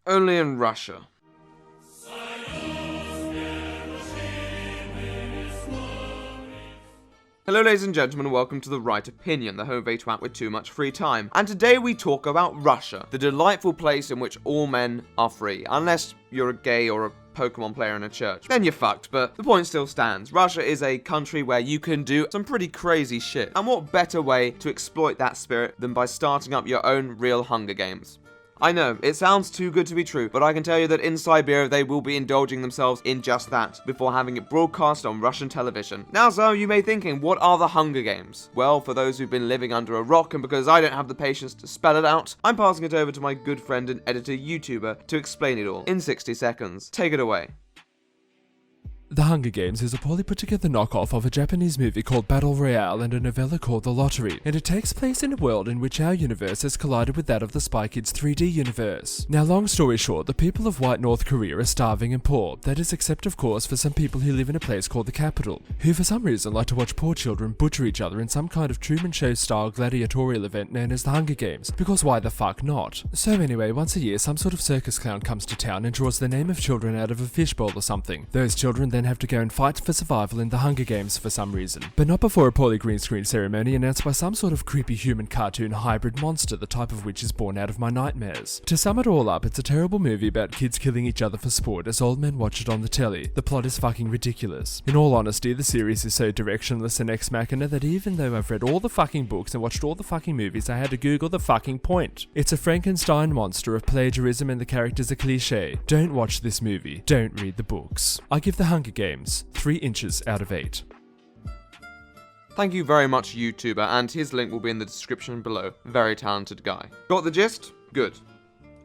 Only in Russia. Hello ladies and gentlemen, and welcome to The Right Opinion, the home of a twat with too much free time. And today we talk about Russia, the delightful place in which all men are free, unless you're a gay or a Pokemon player in a church. Then you're fucked, but the point still stands. Russia is a country where you can do some pretty crazy shit. And what better way to exploit that spirit than by starting up your own real Hunger Games? I know, it sounds too good to be true, but I can tell you that in Siberia they will be indulging themselves in just that, before having it broadcast on Russian television. Now so, you may be thinking, what are the Hunger Games? Well, for those who've been living under a rock, and because I don't have the patience to spell it out, I'm passing it over to my good friend and editor YouTuber to explain it all in 60 seconds. Take it away. The Hunger Games is a poorly put together knockoff of a Japanese movie called Battle Royale and a novella called The Lottery, and it takes place in a world in which our universe has collided with that of the Spy Kids 3D universe. Now, long story short, the people of white North Korea are starving and poor, that is except of course for some people who live in a place called the capital, who for some reason like to watch poor children butcher each other in some kind of Truman Show style gladiatorial event known as the Hunger Games, because why the fuck not? So anyway, once a year some sort of circus clown comes to town and draws the name of children out of a fishbowl or something. Those children then have to go and fight for survival in the Hunger Games for some reason, but not before a poorly green screen ceremony announced by some sort of creepy human cartoon hybrid monster, the type of which is born out of my nightmares. To sum it all up, it's a terrible movie about kids killing each other for sport as old men watch it on the telly. The plot is fucking ridiculous. In all honesty, the series is so directionless and ex machina that even though I've read all the fucking books and watched all the fucking movies, I had to Google the fucking point. It's a Frankenstein monster of plagiarism and the characters are cliche. Don't watch this movie. Don't read the books. I give the Hunger Games 3 inches out of 8. Thank you very much, YouTuber, and his link will be in the description below. Very talented guy. Got the gist? Good.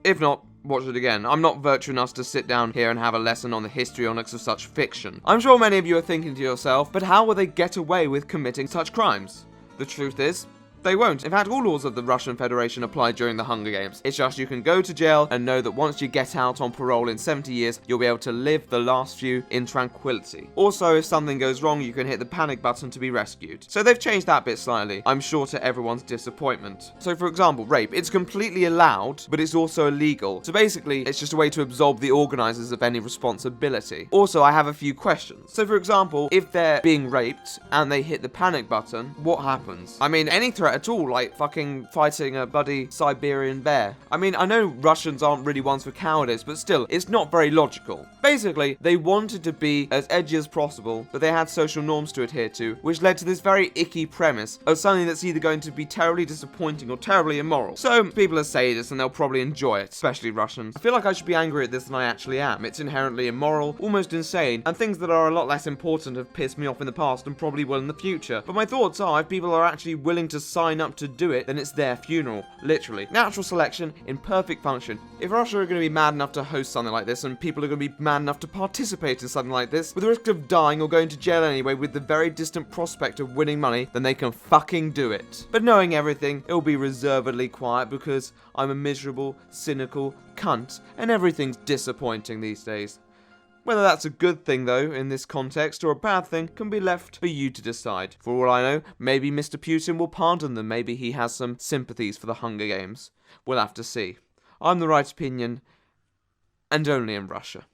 If not, watch it again. I'm not virtue enough to sit down here and have a lesson on the histrionics of such fiction. I'm sure many of you are thinking to yourself, but how will they get away with committing such crimes? The truth is, they won't. In fact, all laws of the Russian Federation apply during the Hunger Games. It's just you can go to jail and know that once you get out on parole in 70 years, you'll be able to live the last few in tranquility. Also, if something goes wrong, you can hit the panic button to be rescued. So they've changed that bit slightly, I'm sure to everyone's disappointment. So for example, rape. It's completely allowed, but it's also illegal. So basically, it's just a way to absolve the organisers of any responsibility. Also, I have a few questions. So for example, if they're being raped and they hit the panic button, what happens? I mean, any threat at all, like fucking fighting a bloody Siberian bear. I mean, I know Russians aren't really ones for cowardice, but still, it's not very logical. Basically, they wanted to be as edgy as possible, but they had social norms to adhere to, which led to this very icky premise of something that's either going to be terribly disappointing or terribly immoral. So, people are sadists and they'll probably enjoy it, especially Russians. I feel like I should be angry at this than I actually am. It's inherently immoral, almost insane, and things that are a lot less important have pissed me off in the past and probably will in the future. But my thoughts are, if people are actually willing to sign up to do it, then it's their funeral, literally. Natural selection in perfect function. If Russia are going to be mad enough to host something like this, and people are going to be mad enough to participate in something like this, with the risk of dying or going to jail anyway with the very distant prospect of winning money, then they can fucking do it. But knowing everything, it'll be reservedly quiet because I'm a miserable, cynical cunt, and everything's disappointing these days. Whether that's a good thing, though, in this context, or a bad thing, can be left for you to decide. For all I know, maybe Mr. Putin will pardon them, maybe he has some sympathies for the Hunger Games. We'll have to see. I'm The Right Opinion, and only in Russia.